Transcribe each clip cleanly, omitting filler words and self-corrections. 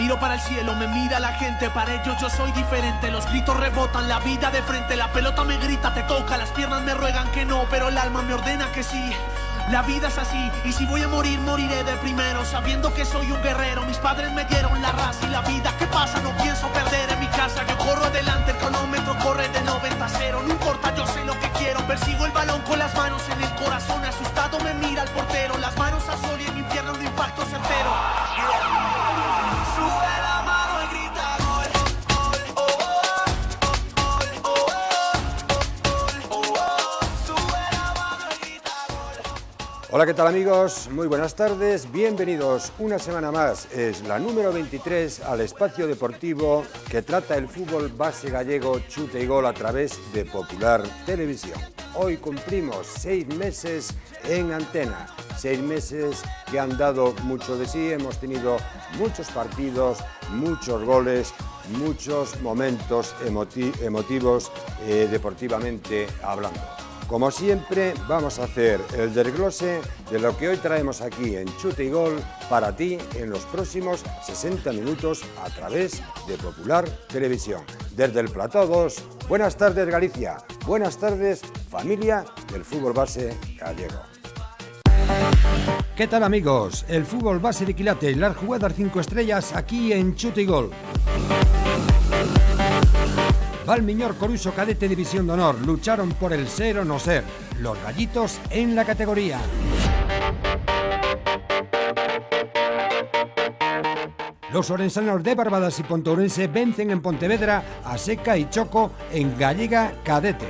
Miro para el cielo, me mira la gente, para ellos yo soy diferente. Los gritos rebotan, la vida de frente, la pelota me grita, te toca. Las piernas me ruegan que no, pero el alma me ordena que sí. La vida es así, y si voy a morir, moriré de primero, sabiendo que soy un guerrero. Mis padres me dieron la raza y la vida. ¿Qué pasa? No pienso perder en mi casa. Yo corro adelante, el cronómetro corre de 90-0. No importa, yo sé lo que quiero. Persigo el balón con las manos en el corazón. Asustado me mira el portero. Las manos a sol y en mi pierna un impacto certero. Sube la mano y grita gol, gol, oh, oh, gol, oh, oh, oh, oh. Sube la mano y grita gol. Hola, ¿qué tal amigos? Muy buenas tardes, bienvenidos una semana más. Es la número 23 al espacio deportivo que trata el fútbol base gallego chute y gol a través de Popular Televisión. Hoy cumplimos 6 meses en antena, 6 meses que han dado mucho de sí, hemos tenido muchos partidos, muchos goles, muchos momentos emotivos deportivamente hablando. Como siempre, vamos a hacer el desglose de lo que hoy traemos aquí en Chute y Gol para ti en los próximos 60 minutos a través de Popular Televisión. Desde el Plató 2, buenas tardes Galicia, buenas tardes familia del fútbol base gallego. ¿Qué tal amigos? El fútbol base de Quilate, las jugadas 5 estrellas aquí en Chute y Gol. Valmiñor Coruso Cadete División de Honor lucharon por el ser o no ser, los gallitos en la categoría. Los orensanos de Barbadas y Pontourense vencen en Pontevedra a Seca y Choco en Gallega Cadete.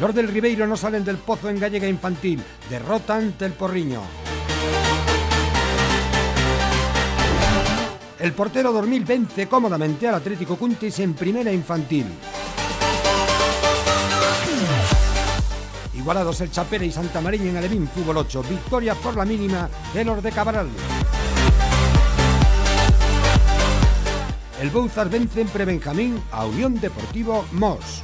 Los del Ribeiro no salen del pozo en Gallega Infantil, derrotan ante el Porriño. El portero Dormil vence cómodamente al Atlético Cuntis en primera infantil. Igualados el Chapera y Santa Mariña en Alevín Fútbol 8, victoria por la mínima de los de Cabral. El Bouzas vence en Prebenjamín a Unión Deportivo Mos.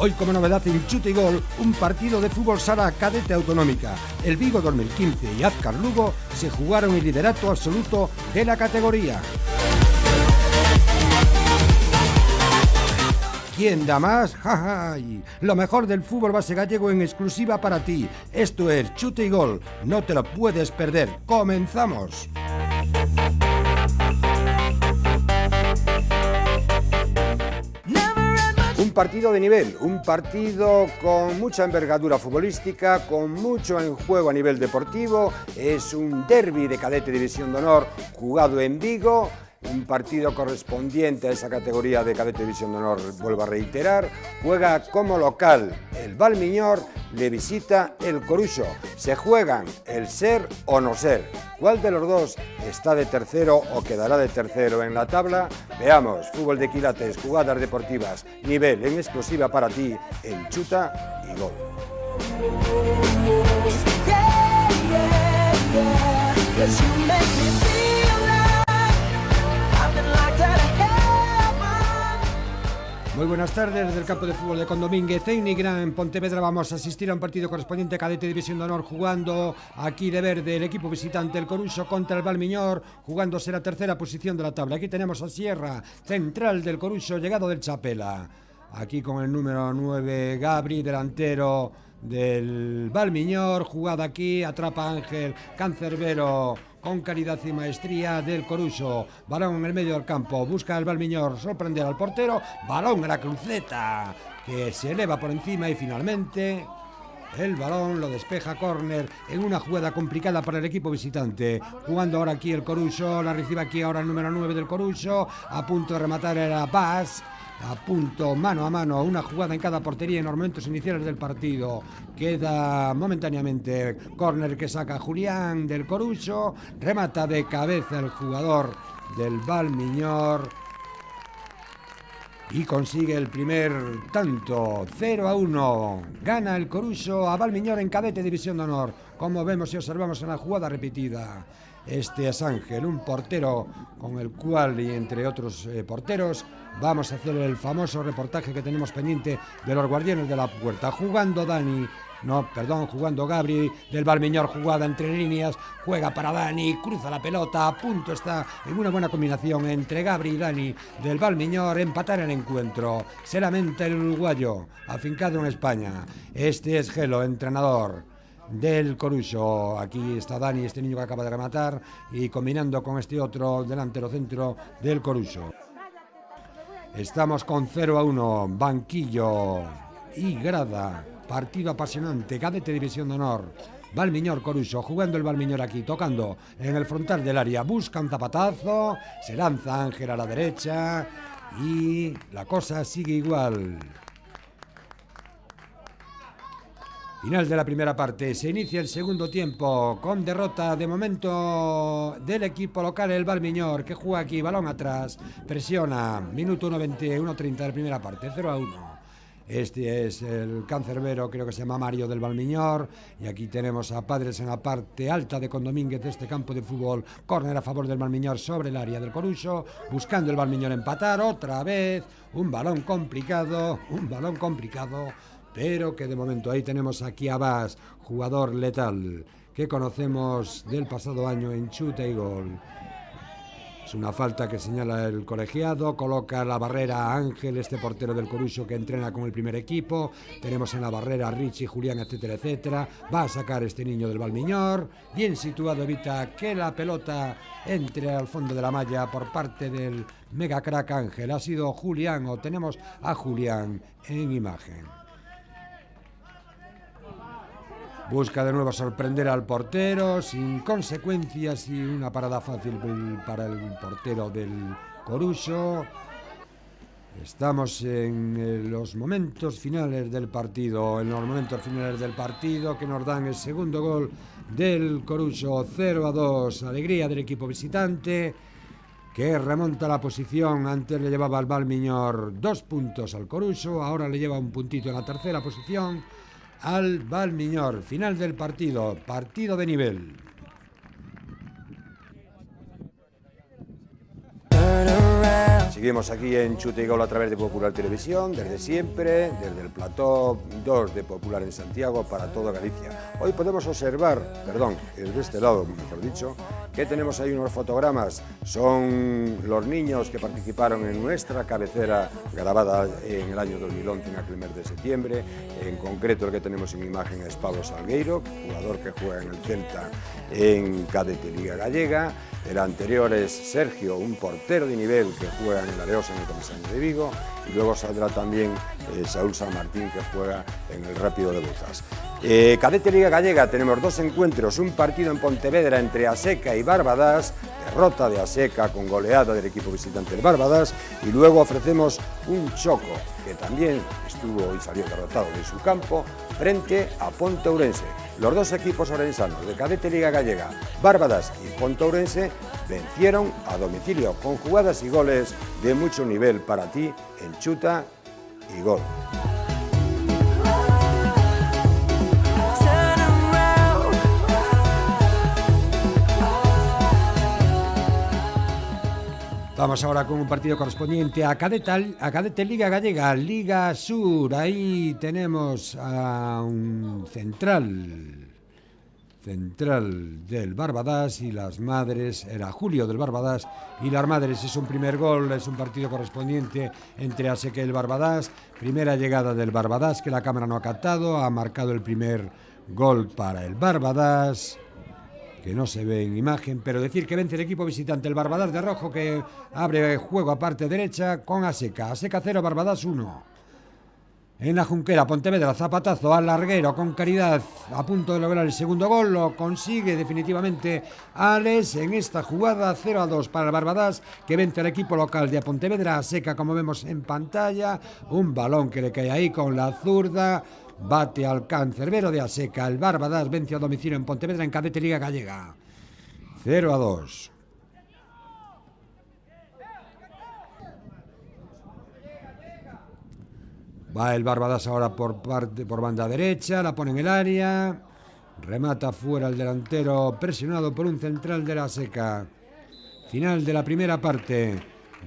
Hoy como novedad en Chute y Gol, un partido de fútbol sala cadete autonómica. El Vigo 2015 y Azcar Lugo se jugaron el liderato absoluto de la categoría. ¿Quién da más? ¡Jajay! Lo mejor del fútbol base gallego en exclusiva para ti. Esto es Chute y Gol. No te lo puedes perder. ¡Comenzamos! Un partido de nivel, un partido con mucha envergadura futbolística, con mucho en juego a nivel deportivo. Es un derbi de Cadete División de Honor jugado en Vigo. Un partido correspondiente a esa categoría de Cadete División de Honor, vuelvo a reiterar. Juega como local el Valmiñor, le visita el Coruso. Se juegan el ser o no ser. ¿Cuál de los dos está de tercero o quedará de tercero en la tabla? Veamos, fútbol de quilates, jugadas deportivas, nivel en exclusiva para ti en Chuta y Gol. Muy buenas tardes desde el campo de fútbol de Condomínguez en Nigrán, en Pontevedra. Vamos a asistir a un partido correspondiente a Cadete División de Honor, jugando aquí de verde el equipo visitante, el Coruso, contra el Valmiñor, jugándose la tercera posición de la tabla. Aquí tenemos a Sierra, central del Coruso, llegado del Chapela. Aquí con el número 9, Gabri, delantero del Valmiñor, jugada aquí, atrapa Ángel Cancerbero con calidad y maestría del Coruso. Balón en el medio del campo, busca el Valmiñor sorprender al portero, balón en la cruceta que se eleva por encima y finalmente el balón lo despeja córner en una jugada complicada para el equipo visitante. Jugando ahora aquí el Coruso, la recibe aquí ahora el número 9 del Coruso, a punto de rematar era Paz. A punto, mano a mano, una jugada en cada portería en los momentos iniciales del partido. Queda momentáneamente córner que saca Julián del Coruso. Remata de cabeza el jugador del Valmiñor y consigue el primer tanto. 0-1. Gana el Coruso a Valmiñor en Cadete División de Honor. Como vemos y observamos en la jugada repetida. Este es Ángel, un portero con el cual, y entre otros porteros, vamos a hacer el famoso reportaje que tenemos pendiente de los guardianes de la puerta. Jugando Dani jugando Gabri del Valmiñor, jugada entre líneas, juega para Dani, cruza la pelota, a punto está en una buena combinación entre Gabri y Dani del Valmiñor, empatar el encuentro. Se lamenta el uruguayo, afincado en España. Este es Gelo, entrenador del Coruxo. Aquí está Dani, este niño que acaba de rematar, y combinando con este otro delantero centro del Coruxo. Estamos con 0-1, banquillo y grada. Partido apasionante, cadete división de honor. Valmiñor Coruxo, jugando el Valmiñor aquí, tocando en el frontal del área, busca un zapatazo, se lanza Ángel a la derecha y la cosa sigue igual. Final de la primera parte, se inicia el segundo tiempo con derrota de momento del equipo local, el Valmiñor, que juega aquí, balón atrás, presiona, minuto 1:20, 1:30 de la primera parte, 0-1. Este es el cancerbero, creo que se llama Mario del Valmiñor, y aquí tenemos a Padres en la parte alta de Condomínguez de este campo de fútbol. Córner a favor del Valmiñor sobre el área del Coruxo, buscando el Valmiñor empatar otra vez, un balón complicado, pero que de momento ahí tenemos aquí a Bas, jugador letal, que conocemos del pasado año en chute y gol. Es una falta que señala el colegiado, coloca la barrera a Ángel, este portero del Coruxo que entrena con el primer equipo. Tenemos en la barrera a Richie, Julián, etcétera, etcétera. Va a sacar este niño del Valmiñor, bien situado, evita que la pelota entre al fondo de la malla por parte del mega crack Ángel. Ha sido Julián, o tenemos a Julián en imagen. Busca de nuevo sorprender al portero, sin consecuencias, y una parada fácil para el portero del Coruxo. Estamos en los momentos finales del partido, que nos dan el segundo gol del Coruxo, 0-2, alegría del equipo visitante, que remonta la posición. Antes le llevaba al Valmiñor 2 puntos al Coruxo, ahora le lleva un puntito en la tercera posición al Valmiñor. Final del partido de nivel. Seguimos aquí en Chute y Gol a través de Popular Televisión, desde siempre, desde el plató 2 de Popular en Santiago para toda Galicia. Hoy podemos observar, desde este lado, mejor dicho, que tenemos ahí unos fotogramas. Son los niños que participaron en nuestra cabecera grabada en el año 2011, en aquel mes de septiembre. En concreto, el que tenemos en imagen es Pablo Salgueiro, jugador que juega en el Celta en Cadete Liga Gallega. El anterior es Sergio, un portero de nivel que juega en el Areosa, en el Comisario de Vigo. Y luego saldrá también Saúl San Martín, que juega en el Rápido de Bouzas. Cadete Liga Gallega, tenemos 2 encuentros, un partido en Pontevedra entre Aseca y Barbadas, derrota de Aseca con goleada del equipo visitante del Barbadas, y luego ofrecemos un choco que también estuvo y salió derrotado de su campo frente a Ponte Ourense. Los 2 equipos orensanos de Cadete Liga Gallega, Barbadas y Ponte Ourense, vencieron a domicilio con jugadas y goles de mucho nivel para ti en Chuta y Gol. Vamos ahora con un partido correspondiente a Cadete Liga Gallega, Liga Sur. Ahí tenemos a un central del Barbadas, y las madres, era Julio del Barbadas, y las madres. Es un primer gol, es un partido correspondiente entre Aseca y el Barbadas. Primera llegada del Barbadas, que la cámara no ha captado, ha marcado el primer gol para el Barbadas, que no se ve en imagen, pero decir que vence el equipo visitante, el Barbadas de rojo, que abre juego a parte derecha con Aseca 0, Barbadas 1. En la Junquera, Pontevedra, zapatazo al larguero con Caridad, a punto de lograr el segundo gol, lo consigue definitivamente Alex en esta jugada. 0-2 para el Barbadas, que vence al equipo local de Pontevedra. Aseca, como vemos en pantalla, un balón que le cae ahí con la zurda, bate al cancerbero de Aseca. El Barbadas vence a domicilio en Pontevedra en Cadete Liga Gallega, 0-2. Va el Barbadas ahora por banda derecha, la pone en el área, remata fuera el delantero, presionado por un central de la Aseca. Final de la primera parte,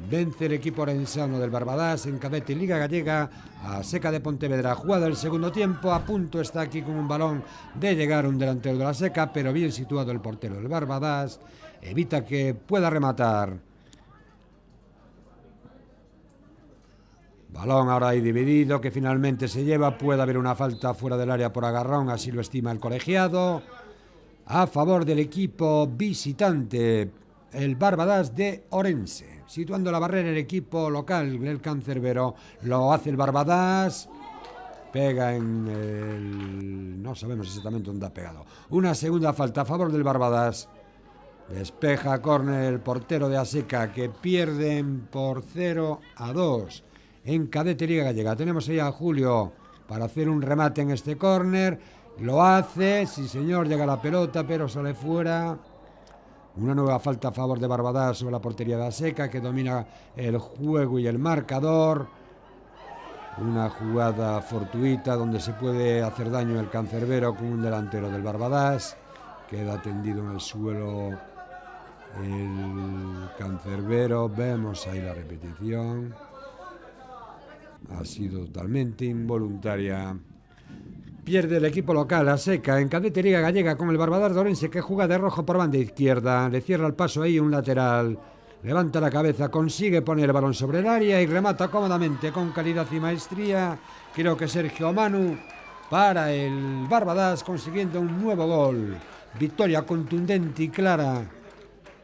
Vence el equipo orensano del Barbadás en cadete Liga Gallega a Seca de Pontevedra. Jugada el segundo tiempo, a punto está aquí con un balón de llegar un delantero de la Seca, pero bien situado el portero del Barbadás, evita que pueda rematar. Balón ahora ahí dividido que finalmente se lleva, puede haber una falta fuera del área por agarrón, así lo estima el colegiado, a favor del equipo visitante, el Barbadás de Orense. Situando la barrera el equipo local, el Cancerbero, lo hace el Barbadás, pega en el... no sabemos exactamente dónde ha pegado. Una segunda falta a favor del Barbadás. Despeja córner el portero de Aseca, que pierden por 0-2 en cadete Liga Gallega. Tenemos ahí a Julio para hacer un remate en este córner. Lo hace, sí señor, llega la pelota, pero sale fuera. Una nueva falta a favor de Barbadás sobre la portería de Aseca, que domina el juego y el marcador. Una jugada fortuita donde se puede hacer daño el Cancerbero con un delantero del Barbadás. Queda tendido en el suelo el Cancerbero. Vemos ahí la repetición. Ha sido totalmente involuntaria. Pierde el equipo local, Aseca, en cadete Liga Gallega con el Barbadás de Orense, que juega de rojo por banda izquierda. Le cierra el paso ahí un lateral. Levanta la cabeza, consigue poner el balón sobre el área y remata cómodamente con calidad y maestría. Creo que Sergio Manu para el Barbadás, consiguiendo un nuevo gol. Victoria contundente y clara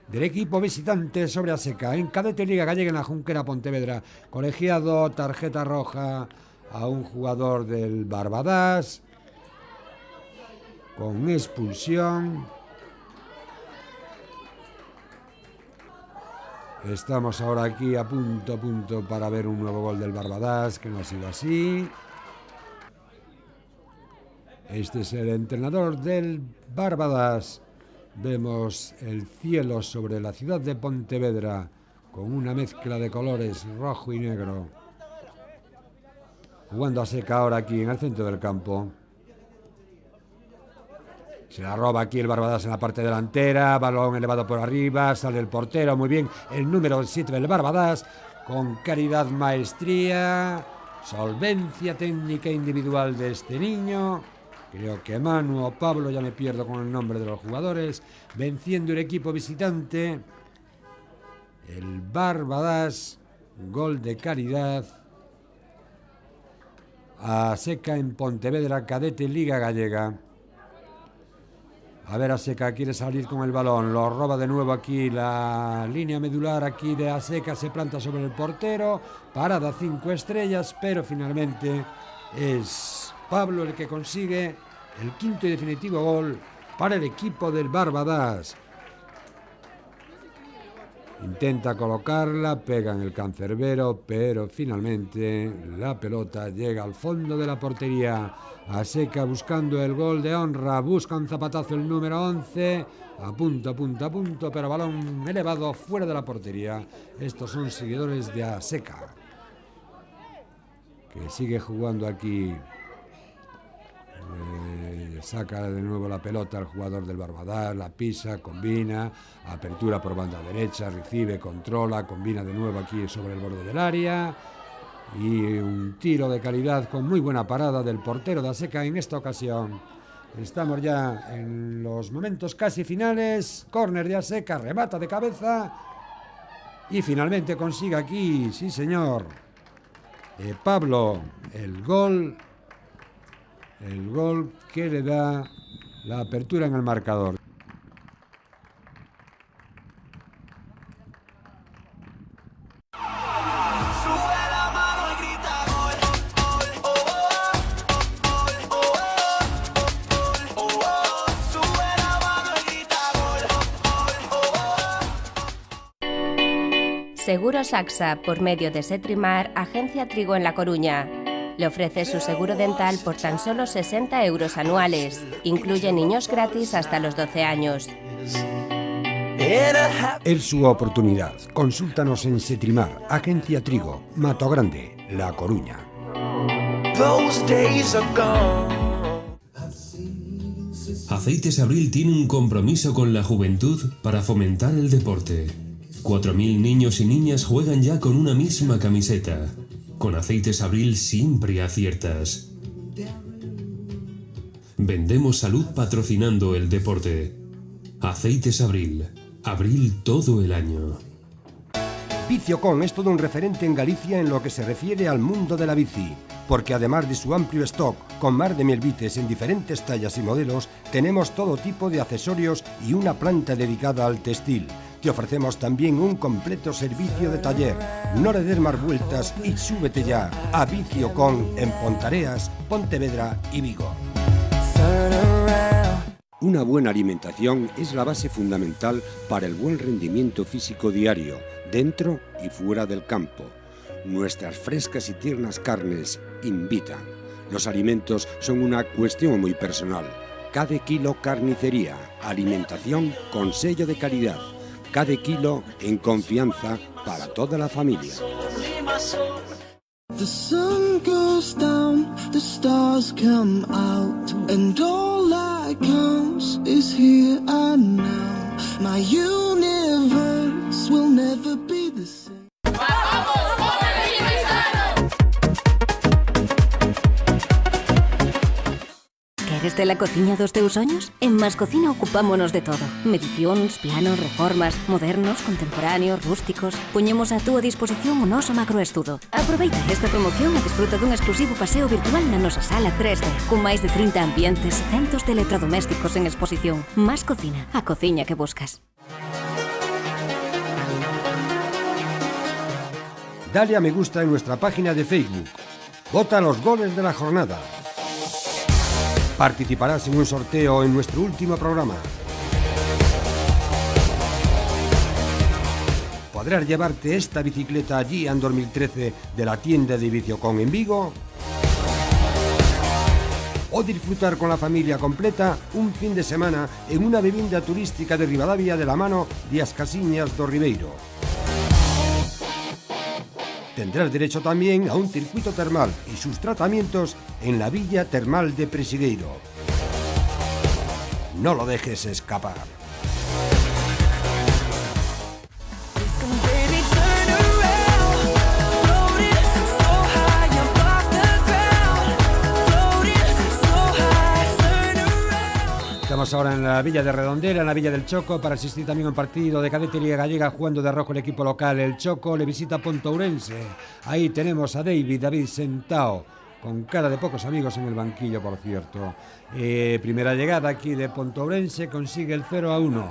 del equipo visitante sobre Aseca en cadete Liga Gallega en la Junquera Pontevedra. Colegiado, tarjeta roja a un jugador del Barbadás con expulsión. Estamos ahora aquí a punto para ver un nuevo gol del Barbadás, que no ha sido así. Este es el entrenador del Barbadás. Vemos el cielo sobre la ciudad de Pontevedra con una mezcla de colores rojo y negro. Jugando Aseca ahora aquí en el centro del campo. Se la roba aquí el Barbadás en la parte delantera, balón elevado por arriba, sale el portero, muy bien, el número 7 del Barbadás, con caridad, maestría, solvencia técnica individual de este niño. Creo que Manu o Pablo, ya me pierdo con el nombre de los jugadores, venciendo el equipo visitante, el Barbadás, gol de caridad, a Aseca en Pontevedra, cadete Liga Gallega. A ver, Aseca quiere salir con el balón, lo roba de nuevo aquí la línea medular aquí de Aseca, se planta sobre el portero, parada 5 estrellas, pero finalmente es Pablo el que consigue el quinto y definitivo gol para el equipo del Barbadás. Intenta colocarla, pega en el Cancerbero, pero finalmente la pelota llega al fondo de la portería. Aseca buscando el gol de honra, busca un zapatazo el número 11, a punto, pero balón elevado fuera de la portería. Estos son seguidores de Aseca, que sigue jugando aquí. Saca de nuevo la pelota al jugador del Barbadás, la pisa, combina, apertura por banda derecha, recibe, controla, combina de nuevo aquí sobre el borde del área y un tiro de calidad con muy buena parada del portero de Aseca en esta ocasión. Estamos ya en los momentos casi finales, córner de Aseca, remata de cabeza y finalmente consigue aquí, sí señor, Pablo, el gol que le da la apertura en el marcador. Seguros AXA, por medio de Setrimar, Agencia Trigo en La Coruña. Le ofrece su seguro dental por tan solo 60 euros anuales. Incluye niños gratis hasta los 12 años. Es su oportunidad. Consúltanos en Setrimar, Agencia Trigo, Mato Grande, La Coruña. Aceites Abril tiene un compromiso con la juventud para fomentar el deporte. 4.000 niños y niñas juegan ya con una misma camiseta. Con Aceites Abril siempre aciertas. Vendemos salud patrocinando el deporte. Aceites Abril. Abril todo el año. Viciocon es todo un referente en Galicia en lo que se refiere al mundo de la bici, porque además de su amplio stock, con más de 1000 bicis en diferentes tallas y modelos, tenemos todo tipo de accesorios y una planta dedicada al textil. Te ofrecemos también un completo servicio de taller. No le des más vueltas y súbete ya a Viciocon en Pontareas, Pontevedra y Vigo. Una buena alimentación es la base fundamental para el buen rendimiento físico diario, dentro y fuera del campo. Nuestras frescas y tiernas carnes invitan. Los alimentos son una cuestión muy personal. Cada kilo carnicería, alimentación con sello de calidad. Cada kilo en confianza para toda la familia. The sun goes down, the stars come out, and all that counts is here and now. My universe will never be the same. Queres ter a cociña dos teus soños? En Mascocina ocupámonos de todo. Medicións, planos, reformas, modernos, contemporáneos, rústicos. Poñemos a túa disposición o noso macroestudo. Aproveita esta promoción e desfruta dun exclusivo paseo virtual na nosa sala 3D, con máis de 30 ambientes e centos de electrodomésticos en exposición. Mascocina, a cociña que buscas. Dale a me gusta en nuestra página de Facebook. Vota los goles de la jornada. Participarás en un sorteo en nuestro último programa. Podrás llevarte esta bicicleta Gian 2013 de la tienda de Viciocon en Vigo o disfrutar con la familia completa un fin de semana en una vivienda turística de Ribadavia de la mano de As Casiñas do Ribeiro. Tendrás derecho también a un circuito termal y sus tratamientos en la Villa Termal de Presigueiro. No lo dejes escapar. Estamos ahora en la Villa de Redondela, en la Villa del Choco, para asistir también a un partido de cadete Liga Gallega jugando de rojo el equipo local. El Choco le visita Pontourense. Ahí tenemos a David sentado, con cara de pocos amigos en el banquillo, por cierto. Primera llegada aquí de Pontourense, consigue el 0-1.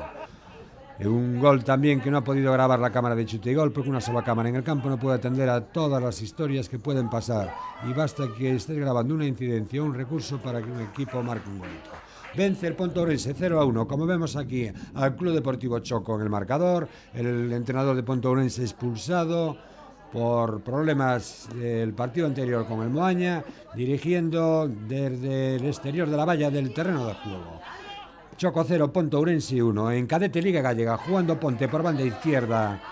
Un gol también que no ha podido grabar la cámara de chute y gol, porque una sola cámara en el campo no puede atender a todas las historias que pueden pasar. Y basta que estés grabando una incidencia o un recurso para que un equipo marque un golito. Vence el Pontourense 0-1, como vemos aquí, al Club Deportivo Choco en el marcador. El entrenador de Pontourense expulsado por problemas del partido anterior con el Moaña, dirigiendo desde el exterior de la valla del terreno de juego. Choco 0, Pontourense 1. En cadete Liga Gallega, jugando Ponte por banda izquierda.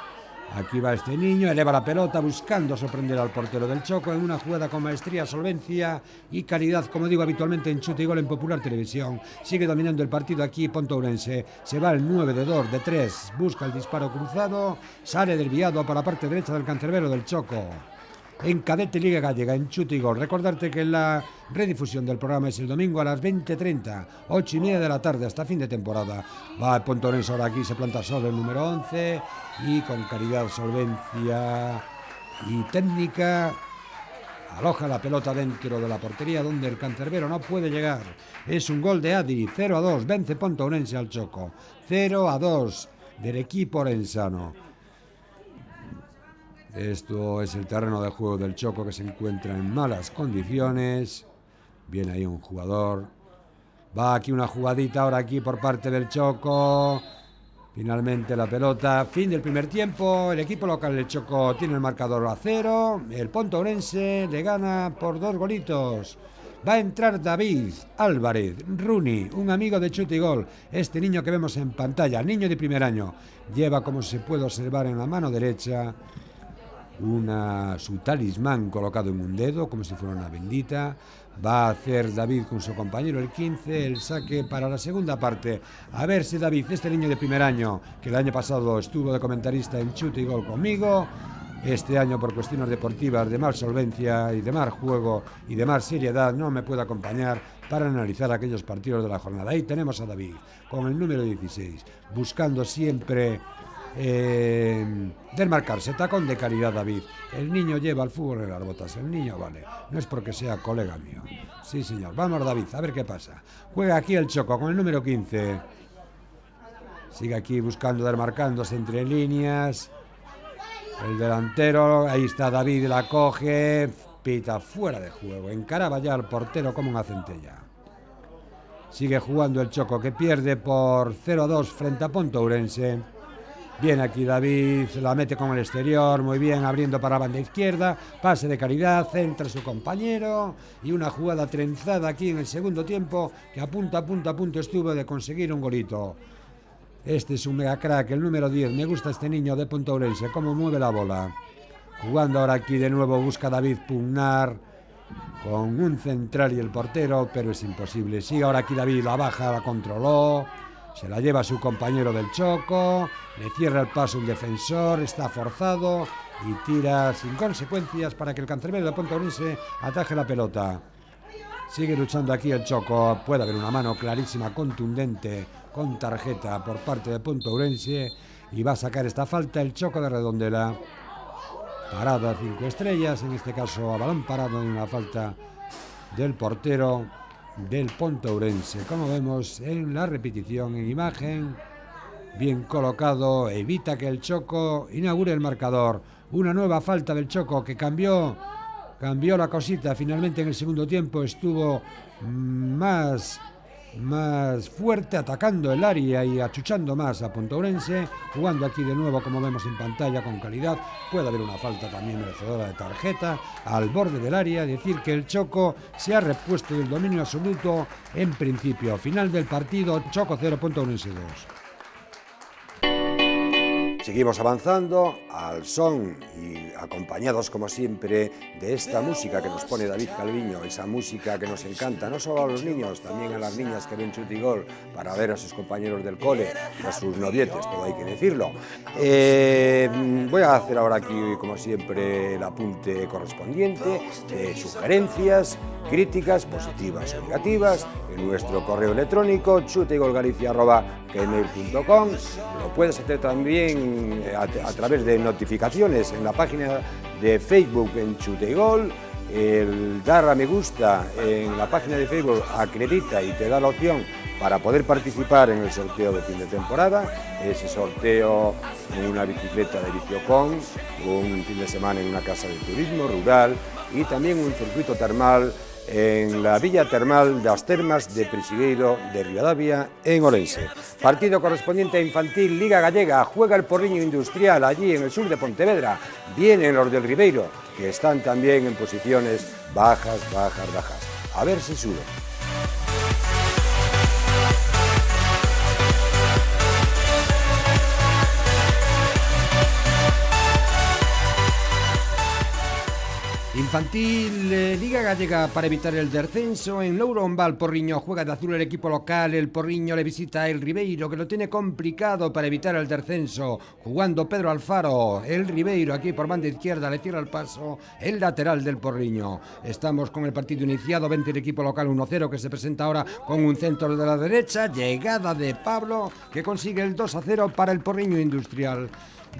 Aquí va este niño, eleva la pelota buscando sorprender al portero del Choco en una jugada con maestría, solvencia y calidad, como digo habitualmente en chute y gol en Popular Televisión. Sigue dominando el partido aquí Pontourense, se va el 9 de 2 de 3, busca el disparo cruzado, sale desviado para la parte derecha del cancerbero del Choco. En cadete Liga Gallega, en chute y gol. Recordarte que la redifusión del programa es el domingo a las 20:30, 8:30 de la tarde, hasta fin de temporada. Va el Pontourense ahora aquí, se planta solo el número 11 y con calidad, solvencia y técnica aloja la pelota dentro de la portería donde el cancerbero no puede llegar. Es un gol de Adi, 0-2, vence Pontourense al Choco, 0-2 del equipo orensano. Esto es el terreno de juego del Choco, que se encuentra en malas condiciones. Viene ahí un jugador. Va aquí una jugadita ahora aquí por parte del Choco. Finalmente la pelota. Fin del primer tiempo. El equipo local del Choco tiene el marcador a 0. El Pontourense le gana por 2 golitos. Va a entrar David Álvarez Runi, un amigo de chute y gol. Este niño que vemos en pantalla, niño de primer año. Lleva, como se puede observar en la mano derecha, su talismán colocado en un dedo, como si fuera una bendita. Va a hacer David con su compañero el 15, el saque para la segunda parte. A ver si David, este niño de primer año, que el año pasado estuvo de comentarista en Chute y Gol conmigo, este año por cuestiones deportivas de más solvencia y de más juego y de más seriedad no me puede acompañar para analizar aquellos partidos de la jornada. Ahí tenemos a David con el número 16, buscando siempre desmarcarse, tacón de calidad David. El niño lleva el fútbol en las botas, el niño vale, no es porque sea colega mío. Sí señor, vamos David, a ver qué pasa. Juega aquí el Choco con el número 15. Sigue aquí buscando, desmarcándose entre líneas. El delantero, ahí está David, la coge, pita fuera de juego, encaraba ya al portero como una centella. Sigue jugando el Choco, que pierde por 0-2 frente a Pontourense. Viene aquí David, la mete con el exterior, muy bien, abriendo para la banda izquierda, pase de calidad, centra su compañero y una jugada trenzada aquí en el segundo tiempo que a punto estuvo de conseguir un golito. Este es un mega crack, el número 10, me gusta este niño de Pontourense, cómo mueve la bola. Jugando ahora aquí de nuevo, busca David pugnar con un central y el portero, pero es imposible. Sigue ahora aquí David, la baja, la controló. Se la lleva a su compañero del Choco, le cierra el paso un defensor, está forzado y tira sin consecuencias para que el cancerbero de Pontourense ataje la pelota. Sigue luchando aquí el Choco, puede haber una mano clarísima, contundente, con tarjeta por parte de Pontourense y va a sacar esta falta el Choco de Redondela. Parada 5 estrellas, en este caso a balón parado en una falta del portero del Pontourense, como vemos en la repetición en imagen, bien colocado, evita que el Choco inaugure el marcador. Una nueva falta del Choco que cambió la cosita, finalmente en el segundo tiempo estuvo más fuerte, atacando el área y achuchando más a Pontourense, jugando aquí de nuevo como vemos en pantalla con calidad. Puede haber una falta también merecedora de tarjeta al borde del área, decir que el Choco se ha repuesto del dominio absoluto en principio. Final del partido, Choco 0, Pontourense 2. Seguimos avanzando al son y acompañados como siempre de esta música que nos pone David Calviño, esa música que nos encanta no solo a los niños, también a las niñas que ven Chute y Gol para ver a sus compañeros del cole, a sus novietes, todo hay que decirlo. Voy a hacer ahora aquí como siempre el apunte correspondiente de sugerencias, críticas positivas o negativas en nuestro correo electrónico chuteygolgalicia@gmail.com. Lo puedes hacer también a través de notificaciones en la página de Facebook en Chute y Gol. El dar a me gusta en la página de Facebook acredita y te da la opción para poder participar en el sorteo de fin de temporada. Ese sorteo en una bicicleta de Viciocon, un fin de semana en una casa de turismo rural y también un circuito termal en la Villa Termal de las Termas de Prisigueiro de Ribadavia, en Orense. Partido correspondiente a infantil, Liga Gallega, juega el Porriño Industrial allí en el sur de Pontevedra. Vienen los del Ribeiro, que están también en posiciones bajas. A ver si suben. Infantil, Liga Gallega para evitar el descenso. En Louron va el Porriño, juega de azul el equipo local. El Porriño le visita el Ribeiro, que lo tiene complicado para evitar el descenso. Jugando Pedro Alfaro, el Ribeiro aquí por banda izquierda, le cierra el paso el lateral del Porriño. Estamos con el partido iniciado, vence el equipo local 1-0, que se presenta ahora con un centro de la derecha. Llegada de Pablo, que consigue el 2-0 para el Porriño Industrial.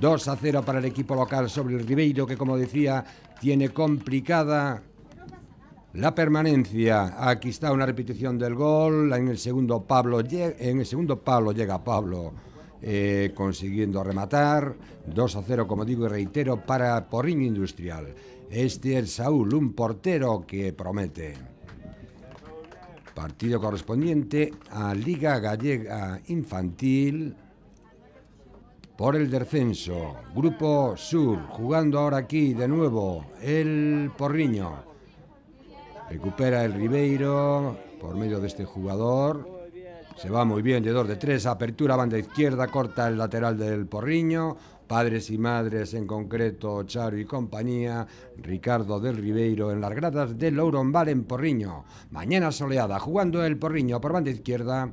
2-0 para el equipo local sobre el Ribeiro, que como decía tiene complicada la permanencia. Aquí está una repetición del gol. En el segundo palo llega Pablo consiguiendo rematar. 2-0, como digo y reitero, para Porriño Industrial. Este es Saúl, un portero que promete. Partido correspondiente a Liga Gallega Infantil por el descenso. Grupo Sur, jugando ahora aquí de nuevo el Porriño. Recupera el Ribeiro por medio de este jugador. Se va muy bien de 2 de 3, apertura banda izquierda, corta el lateral del Porriño. Padres y madres, en concreto Charo y compañía, Ricardo del Ribeiro en las gradas del Ourombal en Porriño. Mañana soleada, jugando el Porriño por banda izquierda.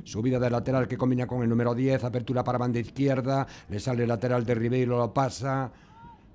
Subida de lateral que combina con el número 10, apertura para banda izquierda, le sale el lateral de Ribeiro, lo pasa,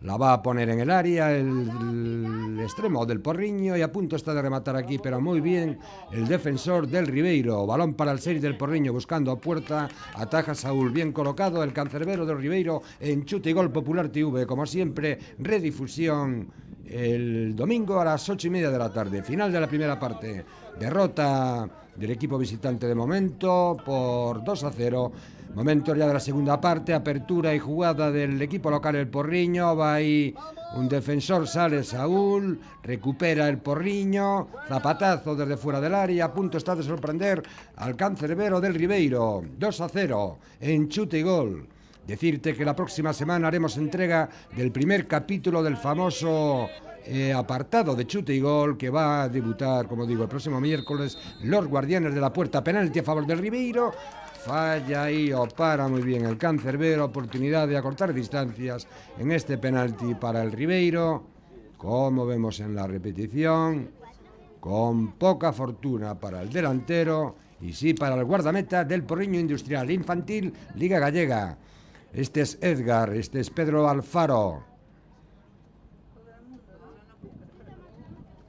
la va a poner en el área, el extremo del Porriño, y a punto está de rematar aquí, pero muy bien el defensor del Ribeiro. Balón para el 6 del Porriño, buscando a puerta, ataja Saúl, bien colocado el cancerbero del Ribeiro en Chute y Gol Popular TV, como siempre, redifusión el domingo a las 8:30 de la tarde. Final de la primera parte, derrota del equipo visitante de momento por 2-0. Momento ya de la segunda parte, apertura y jugada del equipo local el Porriño, va ahí un defensor, sale Saúl, recupera el Porriño, zapatazo desde fuera del área, a punto está de sorprender al cancerbero del Ribeiro, 2-0 en Chute y Gol. Decirte que la próxima semana haremos entrega del primer capítulo del famoso apartado de Chute y Gol, que va a debutar, como digo, el próximo miércoles, los Guardianes de la Puerta. Penalti a favor del Ribeiro. Falla ahí o para muy bien el cancerbero, oportunidad de acortar distancias en este penalti para el Ribeiro, como vemos en la repetición, con poca fortuna para el delantero y sí para el guardameta del Porriño Industrial Infantil Liga Gallega. Este es Edgar, este es Pedro Alfaro.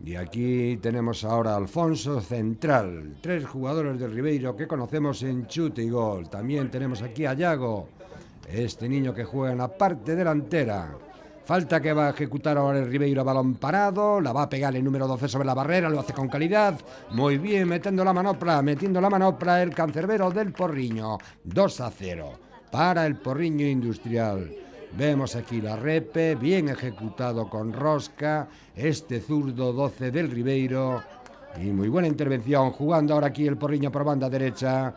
Y aquí tenemos ahora a Alfonso central, 3 jugadores del Ribeiro que conocemos en Chute y Gol. También tenemos aquí a Yago, este niño que juega en la parte delantera. Falta que va a ejecutar ahora el Ribeiro, balón parado, la va a pegar el número 12 sobre la barrera, lo hace con calidad, muy bien, metiendo la manopla el cancerbero del Porriño, 2-0 para el Porriño Industrial. Vemos aquí la repe, bien ejecutado con rosca, este zurdo 12 del Ribeiro, y muy buena intervención, jugando ahora aquí el Porriño por banda derecha,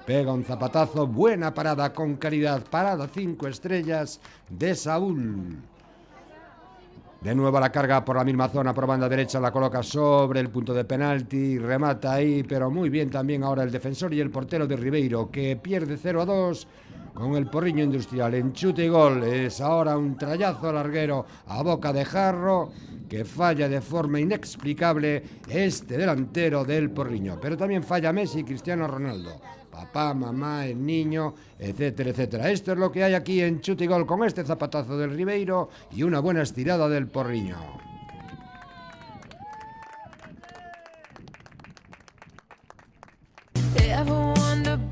pega un zapatazo, buena parada con calidad, parada 5 estrellas de Saúl. De nuevo la carga por la misma zona, por banda derecha, la coloca sobre el punto de penalti, remata ahí, pero muy bien también ahora el defensor y el portero de Ribeiro, que pierde 0-2 con el Porriño Industrial en Chute y Gol. Es ahora un trayazo larguero a boca de jarro que falla de forma inexplicable este delantero del Porriño, pero también falla Messi y Cristiano Ronaldo, papá, mamá, el niño, etcétera, etcétera. Esto es lo que hay aquí en Chute y Gol con este zapatazo del Ribeiro y una buena estirada del Porriño.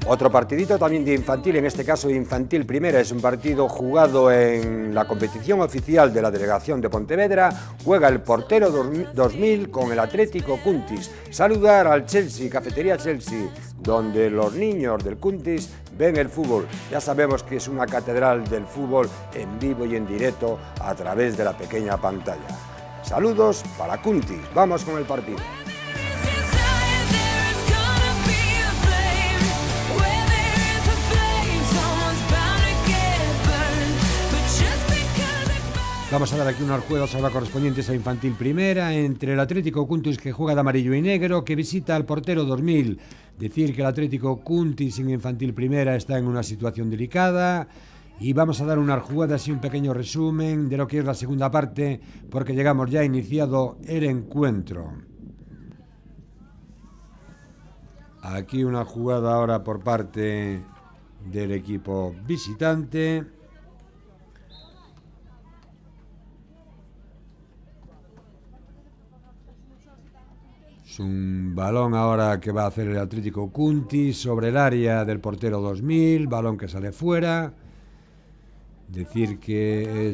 Otro partidito también de infantil, en este caso de infantil primera, es un partido jugado en la competición oficial de la delegación de Pontevedra. Juega el Portero 2000 con el Atlético Cuntis. Saludar al Chelsea, Cafetería Chelsea, donde los niños del Cuntis ven el fútbol. Ya sabemos que es una catedral del fútbol en vivo y en directo a través de la pequeña pantalla. Saludos para Cuntis, vamos con el partido. Vamos a dar aquí unos juegos ahora correspondientes a infantil primera entre el Atlético Cuntis, que juega de amarillo y negro, que visita al Portero 2000. Decir que el Atlético Cuntis en infantil primera está en una situación delicada, y vamos a dar unas jugadas y un pequeño resumen de lo que es la segunda parte, porque llegamos ya iniciado el encuentro. Aquí una jugada ahora por parte del equipo visitante. Es un balón ahora que va a hacer el Atlético Cuntis sobre el área del Portero 2000, balón que sale fuera. Decir que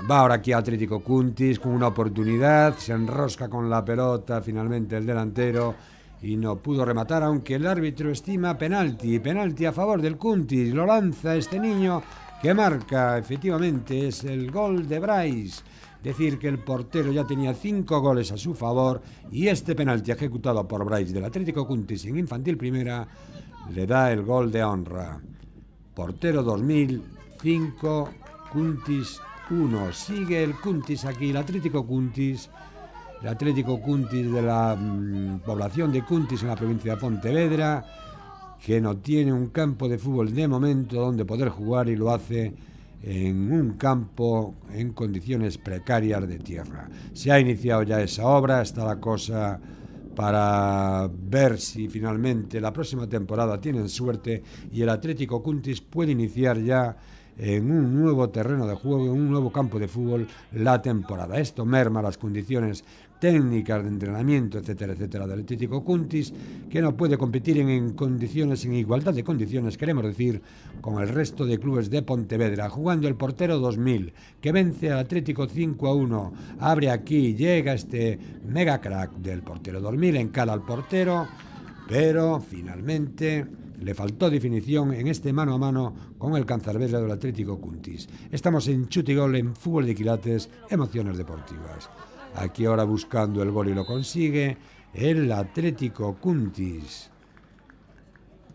va ahora aquí Atlético Cuntis con una oportunidad, se enrosca con la pelota finalmente el delantero y no pudo rematar, aunque el árbitro estima penalti a favor del Cuntis. Lo lanza este niño que marca, efectivamente, es el gol de Bryce. Decir que el portero ya tenía 5 goles a su favor y este penalti ejecutado por Bryce del Atlético Cuntis en infantil primera le da el gol de honra. Portero 2000, 5, Cuntis 1. Sigue el Cuntis aquí, el Atlético Cuntis de la población de Cuntis en la provincia de Pontevedra, que no tiene un campo de fútbol de momento donde poder jugar y lo hace en un campo en condiciones precarias de tierra. Se ha iniciado ya esa obra, está la cosa para ver si finalmente la próxima temporada tienen suerte y el Atlético Cuntis puede iniciar ya en un nuevo terreno de juego, en un nuevo campo de fútbol la temporada. Esto merma las condiciones técnicas de entrenamiento, etcétera, etcétera, del Atlético Cuntis, que no puede competir en condiciones, en igualdad de condiciones, queremos decir, con el resto de clubes de Pontevedra. Jugando el portero 2000, que vence al Atlético 5-1, abre aquí, llega este mega crack del portero 2000, encara al portero, pero finalmente le faltó definición en este mano a mano con el Cancerbero del Atlético Cuntis. Estamos en Chute y Gol, en Fútbol de Quilates, emociones deportivas. Aquí ahora buscando el gol y lo consigue el Atlético Cuntis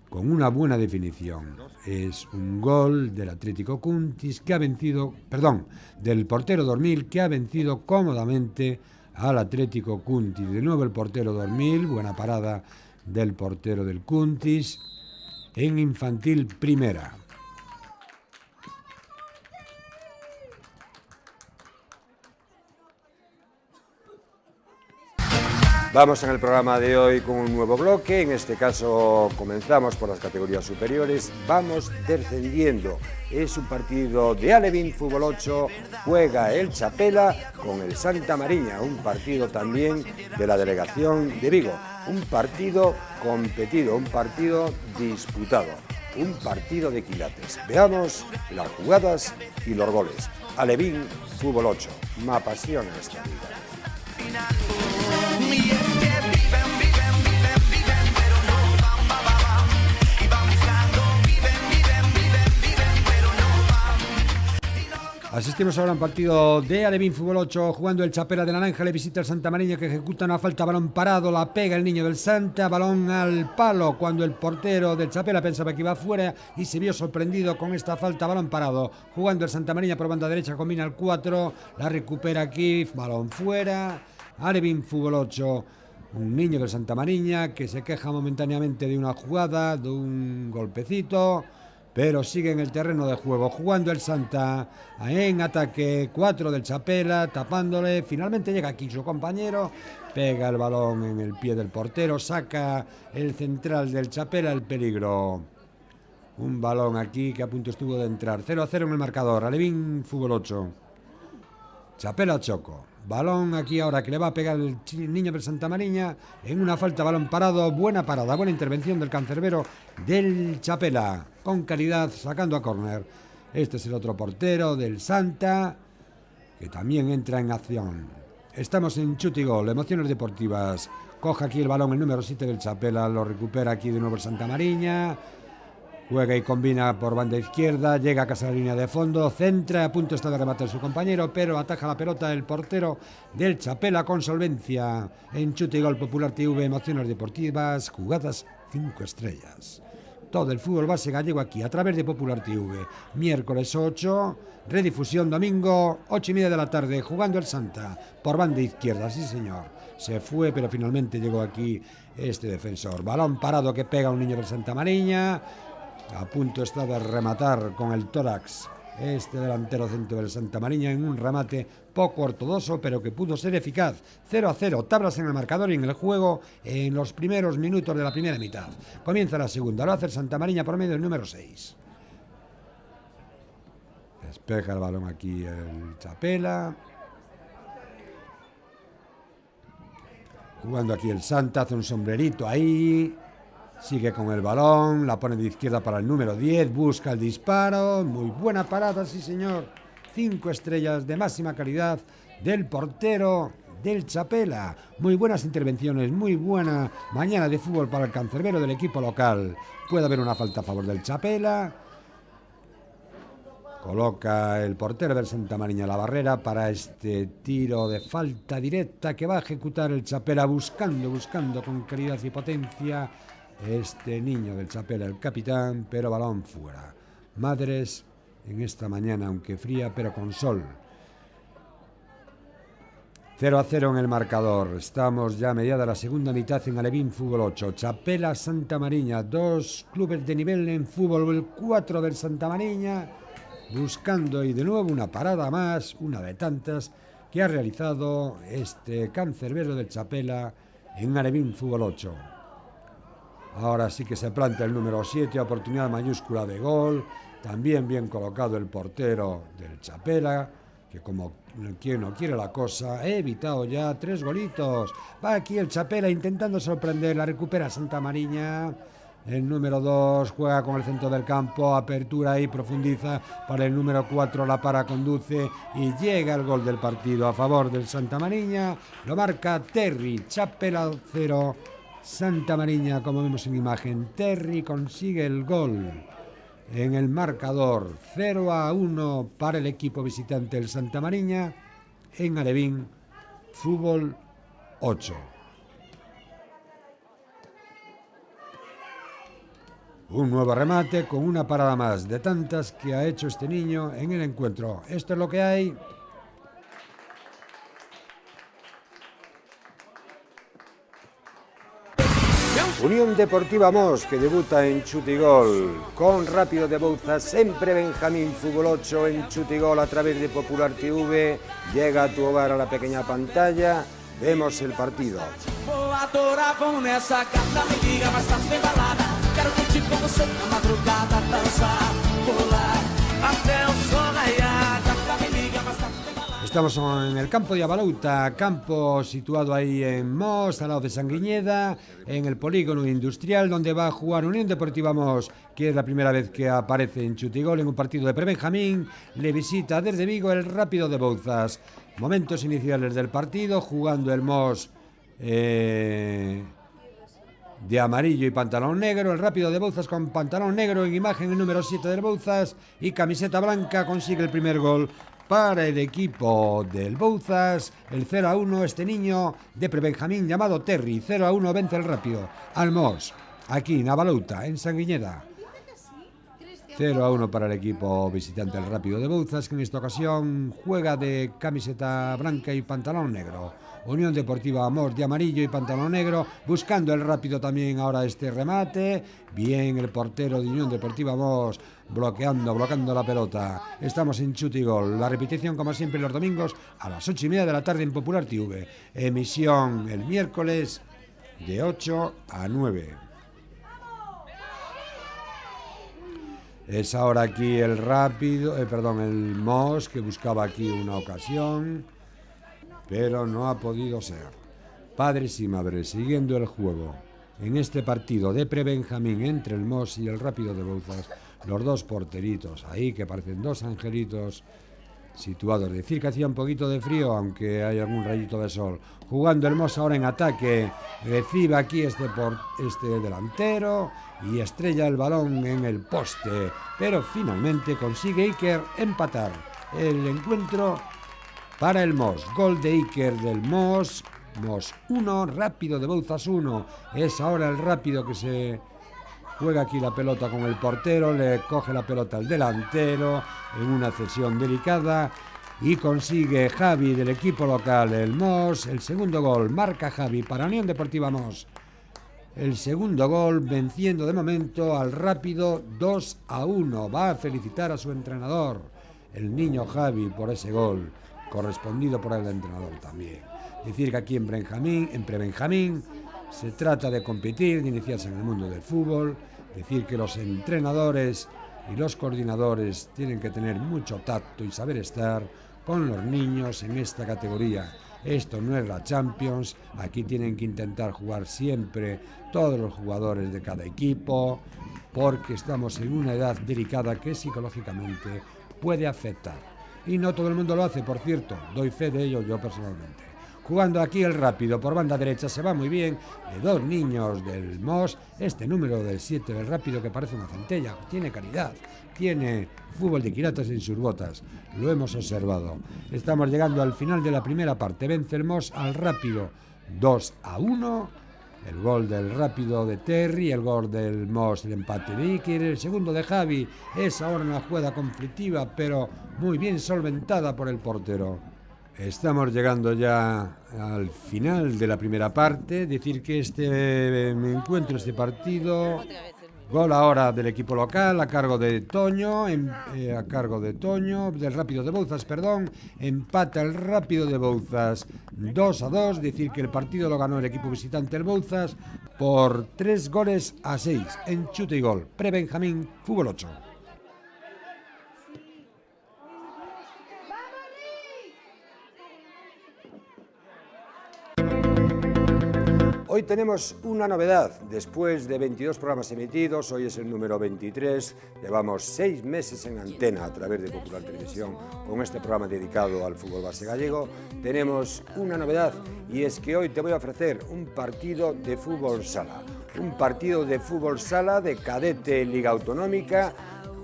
con una buena definición. Es un gol del Atlético Cuntis que ha vencido, del portero 2000, que ha vencido cómodamente al Atlético Cuntis. De nuevo el portero 2000, buena parada del portero del Cuntis en infantil primera. Vamos en el programa de hoy con un nuevo bloque, en este caso comenzamos por las categorías superiores, vamos descendiendo. Es un partido de Alevín Fútbol 8, juega el Chapela con el Santa Mariña, un partido también de la delegación de Vigo, un partido competido, un partido disputado, un partido de quilates. Veamos las jugadas y los goles. Alevín Fútbol 8, me apasiona esta liga. Asistimos ahora a un partido de Alevín Fútbol 8, jugando el Chapela de Naranja, le visita el Santa Mariña, que ejecuta una falta, balón parado, la pega el niño del Santa, balón al palo, cuando el portero del Chapela pensaba que iba afuera y se vio sorprendido con esta falta, balón parado, jugando el Santa Mariña por banda derecha, combina el 4, la recupera aquí, balón fuera. Alevín Fútbol 8, un niño del Santa Mariña que se queja momentáneamente de una jugada, de un golpecito, pero sigue en el terreno de juego, jugando el Santa en ataque, 4 del Chapela, tapándole, finalmente llega aquí su compañero, pega el balón en el pie del portero, saca el central del Chapela, el peligro. Un balón aquí que a punto estuvo de entrar, 0-0 en el marcador, Alevín Fútbol 8. Chapela Choco, balón aquí ahora que le va a pegar el niño del Santa Mariña en una falta, balón parado, buena parada, buena intervención del cancerbero del Chapela, con calidad, sacando a córner. Este es el otro portero del Santa, que también entra en acción. Estamos en Chute y Gol, emociones deportivas. Coge aquí el balón el número 7 del Chapela, lo recupera aquí de nuevo el Santa Mariña. Juega y combina por banda izquierda, llega a casa de la línea de fondo, centra, a punto está de rematar su compañero, pero ataja la pelota el portero del Chapela con solvencia. En Chute y Gol Popular TV, emociones deportivas, jugadas 5 estrellas. Todo el fútbol base gallego aquí a través de Popular TV. Miércoles 8, redifusión domingo, 8:30 de la tarde, jugando el Santa por banda izquierda, sí señor. Se fue, pero finalmente llegó aquí este defensor. Balón parado que pega un niño del Santa Mariña. A punto está de rematar con el tórax este delantero centro del Santa Mariña en un remate poco ortodoxo, pero que pudo ser eficaz. 0-0, tablas en el marcador y en el juego en los primeros minutos de la primera mitad. Comienza la segunda, lo hace el Santa Mariña por medio del número 6. Despeja el balón aquí el Chapela. Jugando aquí el Santa, hace un sombrerito ahí. Sigue con el balón, la pone de izquierda para el número 10, busca el disparo, muy buena parada, sí señor. 5 estrellas de máxima calidad del portero del Chapela. Muy buenas intervenciones, muy buena mañana de fútbol para el cancerbero del equipo local. Puede haber una falta a favor del Chapela. Coloca el portero del Santa Mariña la barrera para este tiro de falta directa que va a ejecutar el Chapela buscando con calidad y potencia este niño del Chapela, el capitán, pero balón fuera. Madres en esta mañana, aunque fría, pero con sol. 0-0 en el marcador. Estamos ya a mediada la segunda mitad en Alevín Fútbol 8. Chapela, Santa Mariña, dos clubes de nivel en fútbol. El 4 del Santa Mariña, buscando y de nuevo una parada más, una de tantas que ha realizado este cancerbero del Chapela en Alevín Fútbol 8. Ahora sí que se planta el número 7, oportunidad mayúscula de gol. También bien colocado el portero del Chapela, que como quien no quiere la cosa, ha evitado ya 3 golitos. Va aquí el Chapela intentando sorprender, la recupera Santa Mariña. El número 2 juega con el centro del campo, apertura y profundiza para el número 4, la para, conduce y llega el gol del partido a favor del Santa Mariña. Lo marca Terry. Chapela 0, Santa Mariña, como vemos en imagen. Terry consigue el gol en el marcador. 0-1 para el equipo visitante del Santa Mariña en Alevín Fútbol 8. Un nuevo remate con una parada más de tantas que ha hecho este niño en el encuentro. Esto es lo que hay. Unión Deportiva Mos, que debuta en Chutigol con Rápido de Bouzas, sempre Benjamín Fútbol 8 en Chutigol a través de Popular TV. Llega a tu hogar a la pequeña pantalla. Vemos el partido. Estamos en el campo de Abalouta, campo situado ahí en Mos, al lado de Sanguiñeda, en el polígono industrial donde va a jugar Unión Deportiva Mos, que es la primera vez que aparece en Chutigol en un partido de prebenjamín. Le visita desde Vigo el Rápido de Bouzas. Momentos iniciales del partido, jugando el Mos de amarillo y pantalón negro, el Rápido de Bouzas con pantalón negro, en imagen el número 7 del Bouzas, y camiseta blanca. Consigue el primer gol para el equipo del Bouzas, el 0-1, este niño de prebenjamín llamado Terry. 0-1 vence el Rápido al Mos, aquí en Abalouta, en Sanguiñeda. 0-1 para el equipo visitante del Rápido de Bouzas, que en esta ocasión juega de camiseta blanca y pantalón negro. Unión Deportiva Mos de amarillo y pantalón negro, buscando el Rápido también ahora este remate. Bien el portero de Unión Deportiva Mos bloqueando la pelota. Estamos en Chutigol, la repetición como siempre los domingos a las 8:30 de la tarde en Popular TV. Emisión el miércoles de 8 a 9. Es ahora aquí el el Mos, que buscaba aquí una ocasión, pero no ha podido ser. Padres y madres siguiendo el juego en este partido de prebenjamín entre el Mos y el Rápido de Bouzas. Los dos porteritos ahí, que parecen dos angelitos situados. Decir que hacía un poquito de frío, aunque hay algún rayito de sol. Jugando el Mos ahora en ataque, recibe aquí este delantero y estrella el balón en el poste, pero finalmente consigue Iker empatar el encuentro para el Mos. Gol de Iker del Mos. Mos 1, Rápido de Bouzas 1. Es ahora el Rápido que se juega aquí la pelota con el portero, le coge la pelota al delantero en una cesión delicada y consigue Javi del equipo local, el Mos, el segundo gol. Marca Javi para Unión Deportiva Mos. El segundo gol, venciendo de momento al Rápido 2-1. Va a felicitar a su entrenador, el niño Javi, por ese gol, correspondido por el entrenador también. Decir que aquí en prebenjamín se trata de competir, de iniciarse en el mundo del fútbol. Decir que los entrenadores y los coordinadores tienen que tener mucho tacto y saber estar con los niños en esta categoría. Esto no es la Champions, aquí tienen que intentar jugar siempre todos los jugadores de cada equipo, porque estamos en una edad delicada que psicológicamente puede afectar. Y no todo el mundo lo hace, por cierto, doy fe de ello yo personalmente. Jugando aquí el Rápido por banda derecha, se va muy bien, de dos niños del Mos, este número del 7 del Rápido que parece una centella, tiene calidad, tiene fútbol de quiratas en sus botas, lo hemos observado. Estamos llegando al final de la primera parte, vence el Mos al Rápido 2-1, el gol del Rápido de Terry, el gol del Mos, el empate de Iker, el segundo de Javi. Es ahora una jugada conflictiva, pero muy bien solventada por el portero. Estamos llegando ya al final de la primera parte. Decir que este encuentro, este partido, gol ahora del equipo local a cargo de Toño, del Rápido de Bouzas, perdón. Empata el Rápido de Bouzas 2-2. Decir que el partido lo ganó el equipo visitante, el Bouzas, por 3-6 en chute y gol. Pre-Benjamín, Fútbol 8. Hoy tenemos una novedad. Después de 22 programas emitidos, hoy es el número 23. Llevamos 6 meses en antena a través de Popular Televisión con este programa dedicado al fútbol base gallego. Tenemos una novedad y es que hoy te voy a ofrecer un partido de fútbol sala. Un partido de fútbol sala de cadete Liga Autonómica,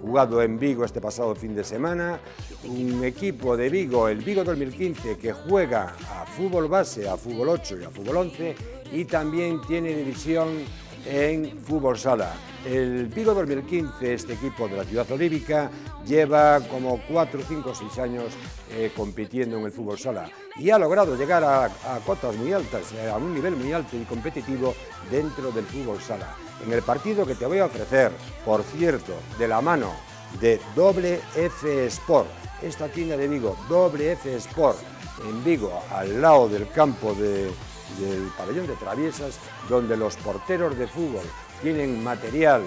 jugado en Vigo este pasado fin de semana. Un equipo de Vigo, el Vigo 2015, que juega a fútbol base, a fútbol 8 y a fútbol 11, y también tiene división en fútbol sala. El Vigo 2015, este equipo de la ciudad olímpica, lleva como 4, 5, 6 años compitiendo en el fútbol sala y ha logrado llegar a cotas muy altas, a un nivel muy alto y competitivo dentro del fútbol sala. En el partido que te voy a ofrecer, por cierto, de la mano de WF Sport, esta tienda de Vigo, WF Sport, en Vigo, al lado del campo del pabellón de Traviesas, donde los porteros de fútbol tienen material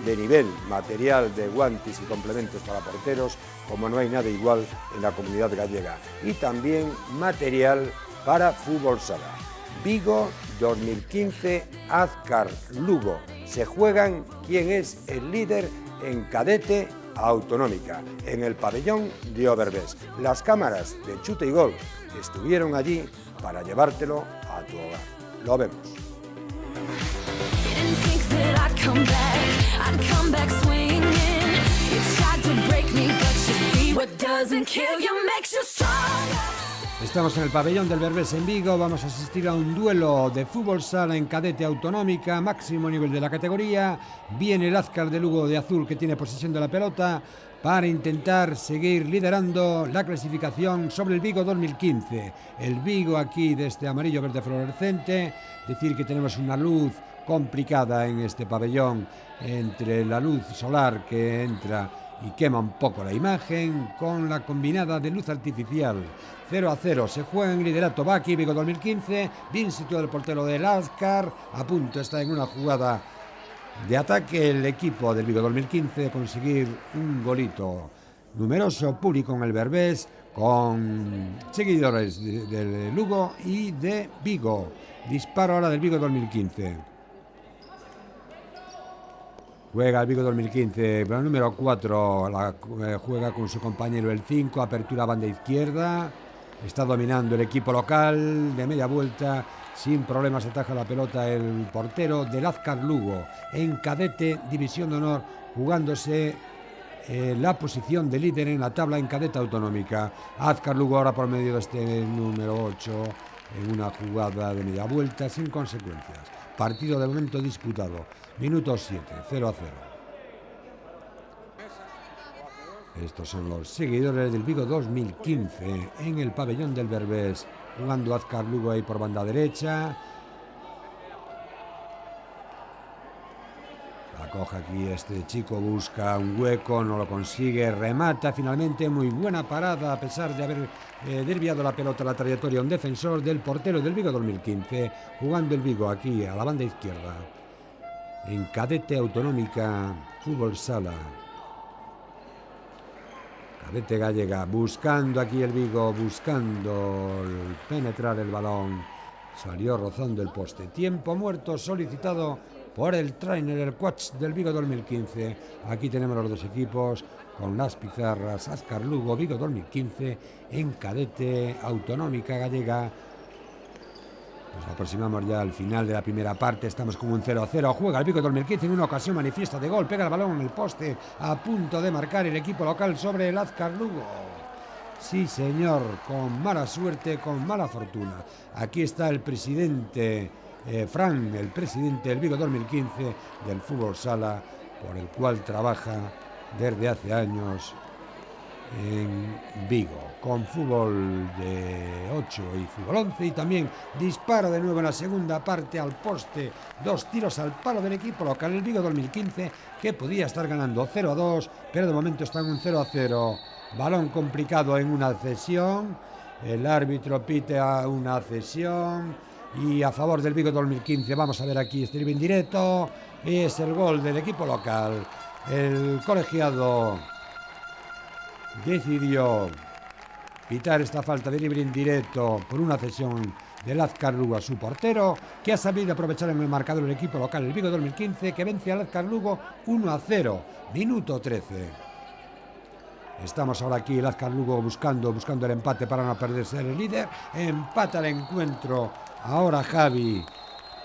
de nivel, material de guantes y complementos para porteros, como no hay nada igual en la comunidad gallega, y también material para fútbol sala. Vigo 2015, Azcar Lugo. Se juegan quién es el líder en cadete autonómica, en el pabellón de Overbés. Las cámaras de chute y gol estuvieron allí para llevártelo a tu hogar. Lo vemos. Estamos en el pabellón del Berbés en Vigo. Vamos a asistir a un duelo de fútbol sala en cadete autonómica, máximo nivel de la categoría. Viene el Azcar de Lugo de azul, que tiene posesión de la pelota, para intentar seguir liderando la clasificación sobre el Vigo 2015. El Vigo aquí de este amarillo verde fluorescente. Decir que tenemos una luz complicada en este pabellón, entre la luz solar que entra y quema un poco la imagen, con la combinada de luz artificial. 0-0, se juega en liderato Baki, Vigo 2015, bien situado el portero del Azcar, a punto está en una jugada de ataque el equipo del Vigo 2015 de conseguir un golito. Numeroso público en el Berbés, con seguidores del Lugo y de Vigo. Disparo ahora del Vigo 2015. Juega el Vigo 2015, el número 4 juega con su compañero el 5, apertura banda izquierda. Está dominando el equipo local de media vuelta, sin problemas ataja la pelota el portero del Azcar Lugo, en cadete división de honor, jugándose la posición de líder en la tabla en cadete autonómica. Azcar Lugo ahora por medio de este número 8, en una jugada de media vuelta sin consecuencias. Partido de momento disputado, minuto 7, 0-0. Estos son los seguidores del Vigo 2015 en el pabellón del Berbés, jugando Azcar Lugo ahí por banda derecha. La coge aquí este chico, busca un hueco, no lo consigue, remata finalmente, muy buena parada a pesar de haber desviado la pelota a la trayectoria un defensor del portero del Vigo 2015, jugando el Vigo aquí a la banda izquierda, en cadete autonómica, fútbol sala. Cadete gallega, buscando aquí el Vigo, buscando penetrar el balón, salió rozando el poste. Tiempo muerto solicitado por el trainer, el coach del Vigo 2015. Aquí tenemos los dos equipos con las pizarras. Azcar Lugo, Vigo 2015 en cadete autonómica gallega. Nos aproximamos ya al final de la primera parte, estamos con un 0-0, juega el Vigo 2015 en una ocasión manifiesta de gol, pega el balón en el poste, a punto de marcar el equipo local sobre el Azcar Lugo. Sí señor, con mala suerte, con mala fortuna. Aquí está el presidente Fran, el presidente del Vigo 2015 del fútbol sala, por el cual trabaja desde hace años en Vigo, con fútbol de 8 y fútbol 11, y también disparo de nuevo en la segunda parte al poste, 2 tiros al palo del equipo local, el Vigo 2015, que podía estar ganando 0-2, pero de momento está en un 0-0. Balón complicado en una cesión, el árbitro pite a una cesión y a favor del Vigo 2015. Vamos a ver aquí este en directo, es el gol del equipo local. El colegiado decidió pitar esta falta de libre indirecto por una cesión de Lazcar Lugo a su portero, que ha sabido aprovechar en el marcador el equipo local, el Vigo 2015, que vence a Lazcar Lugo 1-0, minuto 13. Estamos ahora aquí, Lazcar Lugo buscando el empate para no perderse el líder. Empata el encuentro ahora Javi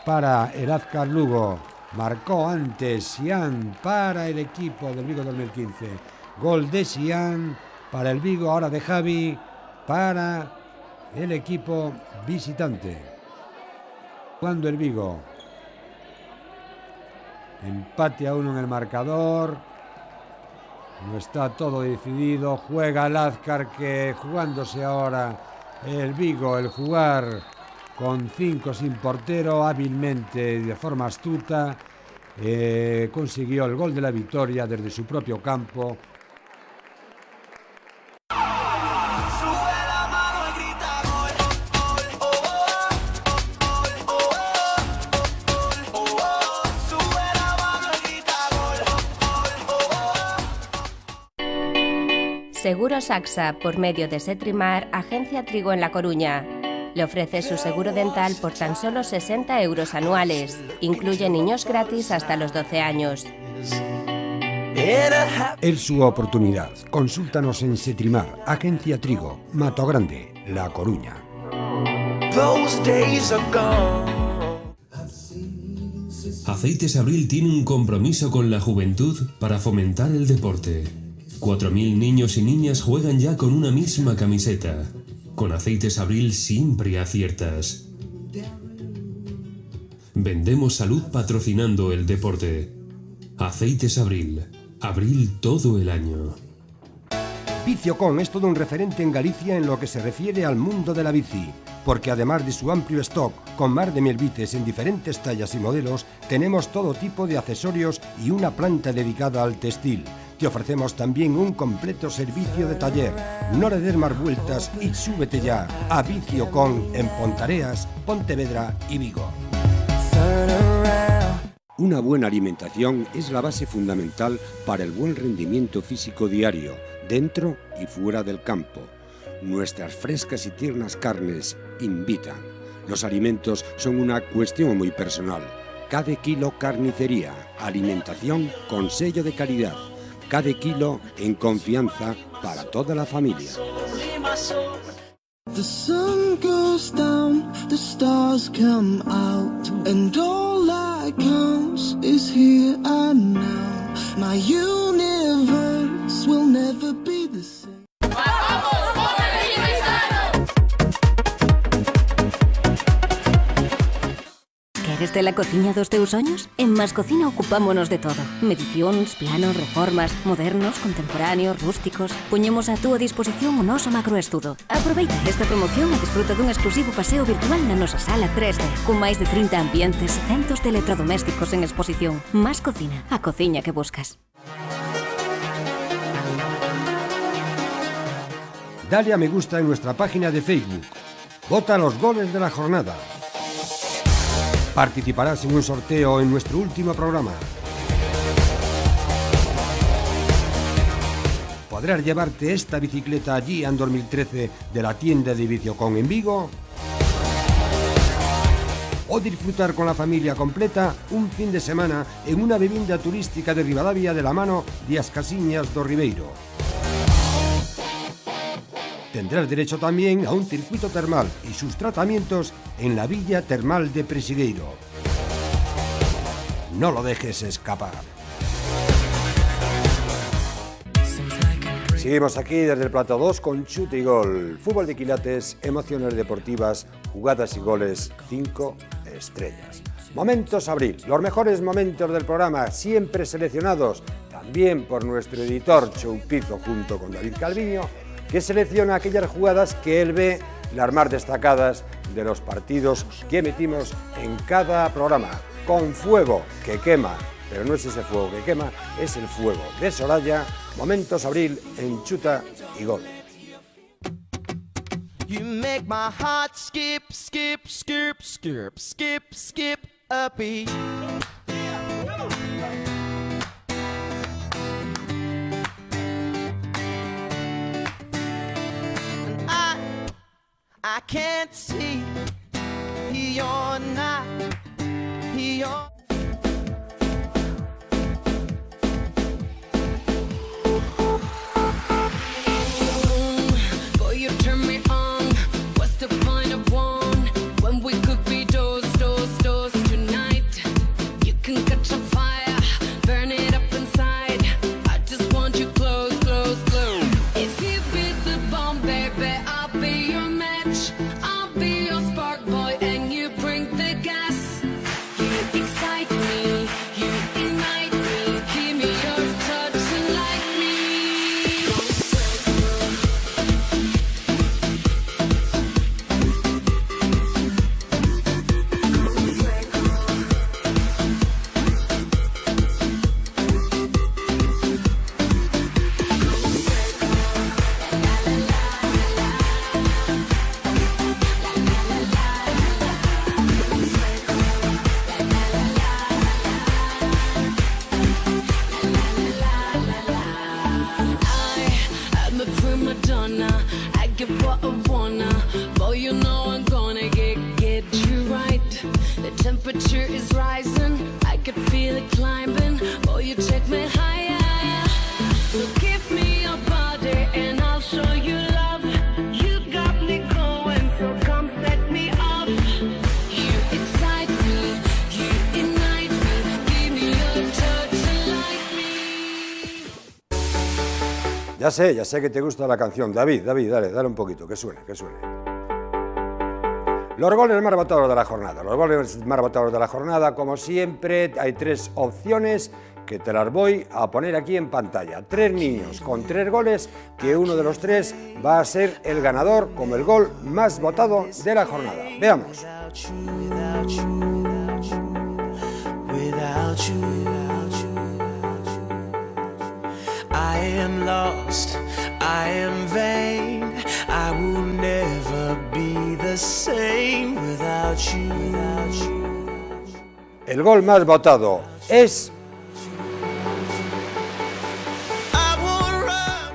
para el Lazcar Lugo. Marcó antes Xian para el equipo del Vigo 2015. Gol de Xian para el Vigo, ahora de Javi para el equipo visitante. Cuando el Vigo, empate a 1 en el marcador. No está todo decidido, juega Lazcar, que jugándose ahora el Vigo, el jugar con 5 sin portero, hábilmente, de forma astuta, consiguió el gol de la victoria desde su propio campo. Seguros AXA, por medio de Setrimar, agencia Trigo en La Coruña. Le ofrece su seguro dental por tan solo 60 euros anuales. Incluye niños gratis hasta los 12 años. Es su oportunidad. Consúltanos en Setrimar, agencia Trigo, Mato Grande, La Coruña. Aceites Abril tiene un compromiso con la juventud para fomentar el deporte. 4.000 niños y niñas juegan ya con una misma camiseta. Con Aceites Abril siempre aciertas. Vendemos salud patrocinando el deporte. Aceites Abril. Abril todo el año. Viciocon es todo un referente en Galicia en lo que se refiere al mundo de la bici, porque además de su amplio stock con más de 1000 bicis en diferentes tallas y modelos, tenemos todo tipo de accesorios y una planta dedicada al textil. Te ofrecemos también un completo servicio de taller. No le des más vueltas y súbete ya a Viciocon en Pontareas, Pontevedra y Vigo. Una buena alimentación es la base fundamental para el buen rendimiento físico diario, dentro y fuera del campo. Nuestras frescas y tiernas carnes invitan. Los alimentos son una cuestión muy personal. Cada kilo carnicería, alimentación con sello de calidad. Cada kilo en confianza para toda la familia. The sun goes down, the stars come out, and all that counts is here and now. My universe will never be the same. Queres de la cociña dos teus soños? En Mascocina ocupámonos de todo. Medicións, planos, reformas, modernos, contemporáneos, rústicos. Poñemos a túa disposición o noso macroestudo. Aproveita esta promoción e desfruta dun exclusivo paseo virtual na nosa sala 3D, con máis de 30 ambientes e centos de electrodomésticos en exposición. Mascocina, a cociña que buscas. Dale a me gusta en nuestra página de Facebook. Vota los goles de la jornada. Participarás en un sorteo en nuestro último programa. Podrás llevarte esta bicicleta Gian 2013 de la tienda de Viciocon en Vigo, o disfrutar con la familia completa un fin de semana en una vivienda turística de Ribadavia de la mano de As Casiñas do Ribeiro. Tendrás derecho también a un circuito termal y sus tratamientos en la Villa Termal de Presigueiro. No lo dejes escapar. Seguimos aquí desde el Plato 2 con Chute y Gol. Fútbol de quilates, emociones deportivas, jugadas y goles, 5 estrellas. Momentos Abril, los mejores momentos del programa, siempre seleccionados. también por nuestro editor Choupito junto con David Calviño, que selecciona aquellas jugadas que él ve las más destacadas de los partidos que emitimos en cada programa. Con fuego que quema, pero no es ese fuego que quema, es el fuego de Soraya. Momentos Abril en Chuta y Gol. You make my heart skip, skip, skip, skip, skip, skip a beat. I can't see you're not you're boy, you turn me on. What's the point of one when we could be those tonight? You can catch a fire, burn it up inside. I just want you close, close, close. If you be the bomb, baby, I'll be your match. I'll be your spark boy and you bring the gas. You excite me, you ignite me. Give me your touch and light me. I'm a prima donna. I get what I wanna. Boy, you know I'm gonna get you right. The temperature is rising. I can feel it climbing. Boy, you take me higher. So give me your body and I'll show you love. You got me going, so come set me off. You excite me, you ignite me. Give me your touch and light me. Ya sé que te gusta la canción. David, dale un poquito, que suene. Los goles más votados de la jornada. Los goles más votados de la jornada, como siempre, hay 3 opciones que te las voy a poner aquí en pantalla. 3 niños con 3 goles, que uno de los 3 va a ser el ganador como el gol más votado de la jornada. Veamos. Without you, I am lost, I am vain. I will never be the same without you. El gol más votado es...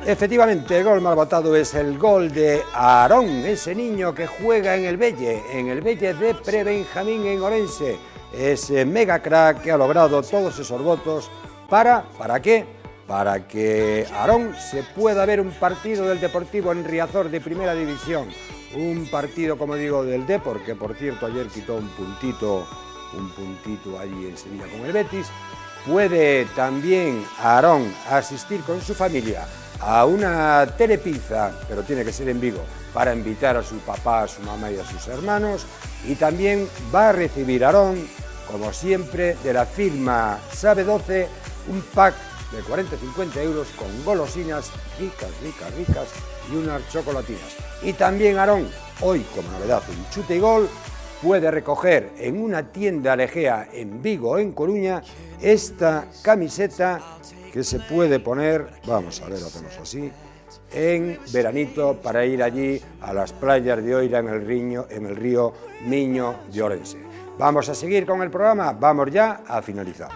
Efectivamente, el gol más votado es el gol de Aarón, ese niño que juega en el Belle de Prebenjamín en Orense. Ese mega crack que ha logrado todos esos votos. ¿Para qué? Para que Aarón se pueda ver un partido del Deportivo en Riazor de Primera División. Un partido, como digo, del Depor, que por cierto ayer quitó un puntito allí en Sevilla con el Betis. Puede también Aarón asistir con su familia a una telepizza, pero tiene que ser en Vigo, para invitar a su papá, a su mamá y a sus hermanos. Y también va a recibir Aarón, como siempre, de la firma Sabe 12, un pack de 40-50 euros con golosinas ricas y unas chocolatinas. Y también Aarón, hoy como novedad en Chute y Gol, puede recoger en una tienda Legea en Vigo o en Coruña esta camiseta que se puede poner, vamos a ver, lo hacemos así, en veranito para ir allí a las playas de Oira en el río Miño de Orense. Vamos a seguir con el programa, vamos ya a finalizar.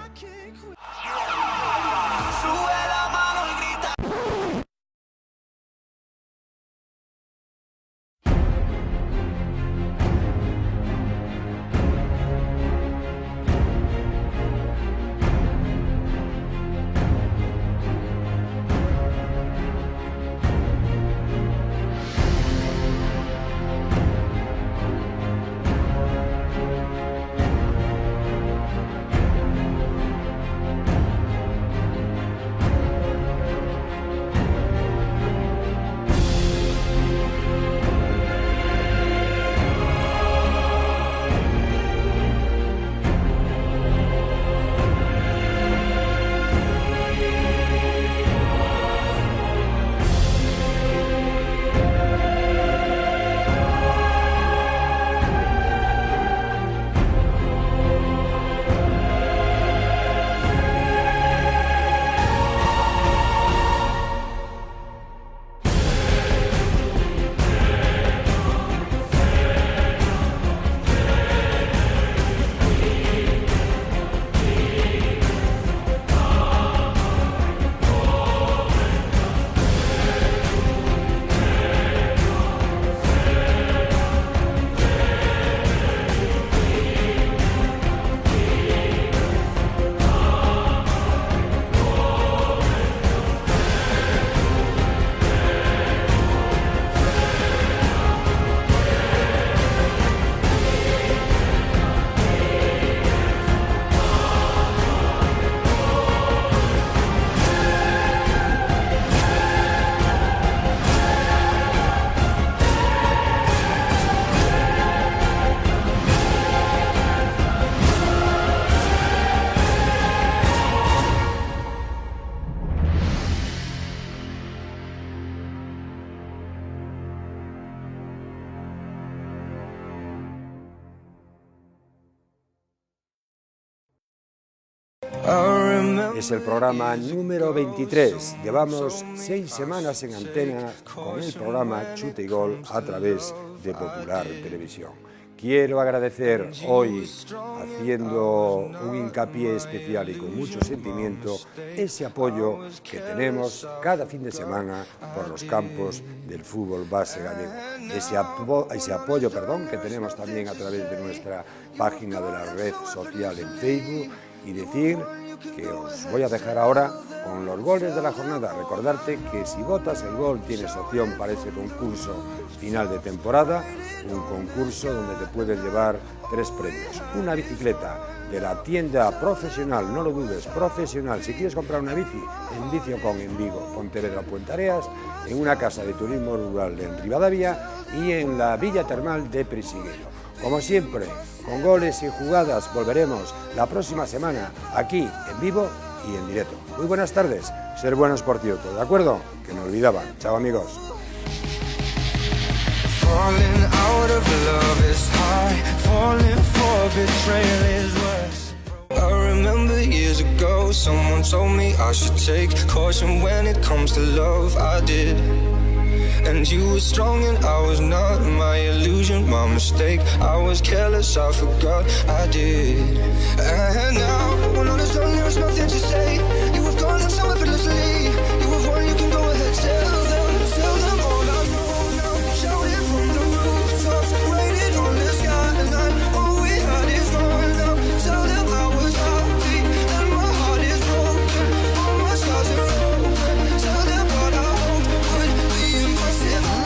Es el programa número 23. Llevamos 6 semanas en antena con el programa Chute y Gol a través de Popular Televisión. Quiero agradecer hoy, haciendo un hincapié especial y con mucho sentimiento, ese apoyo que tenemos cada fin de semana por los campos del fútbol base gallego. Ese apoyo que tenemos también a través de nuestra página de la red social en Facebook, y decir que os voy a dejar ahora con los goles de la jornada. Recordarte que si votas el gol tienes opción para ese concurso final de temporada, un concurso donde te puedes llevar 3 premios. Una bicicleta de la tienda profesional, no lo dudes, profesional. Si quieres comprar una bici, en Viciocon en Vigo, Pontevedra, Puentareas, en una casa de turismo rural en Ribadavia y en la Villa Termal de Prisigueiro. Como siempre, con goles y jugadas volveremos la próxima semana aquí en vivo y en directo. Muy buenas tardes, ser buenos por cierto, ¿de acuerdo? Que me olvidaban. Chao amigos. Falling out of love is high, falling for betrayal is worse. I remember years ago, someone told me I should take caution when it comes to love. I did. And you were strong and I was not. My illusion, my mistake. I was careless, I forgot I did. And now, when all is done, there's nothing to say. You have gone so effortlessly. You have won, you can go ahead, tell them all I know now. Shout it from the rooftops, rated on the skyline. All we had is gone now. Tell them I was happy and my heart is broken. All my scars are open. Tell them what I hoped would be impossible.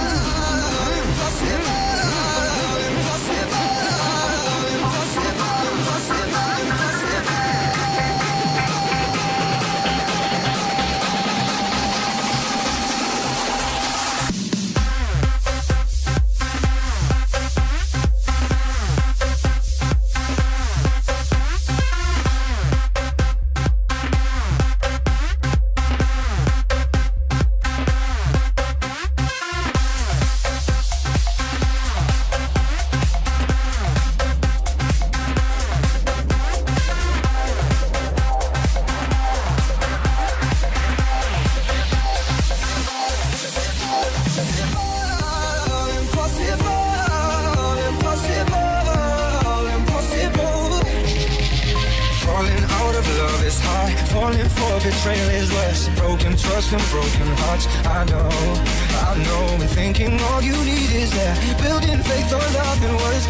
Falling for betrayal is worse. Broken trust and broken hearts. I know. And thinking all you need is that. Building faith on nothing worse.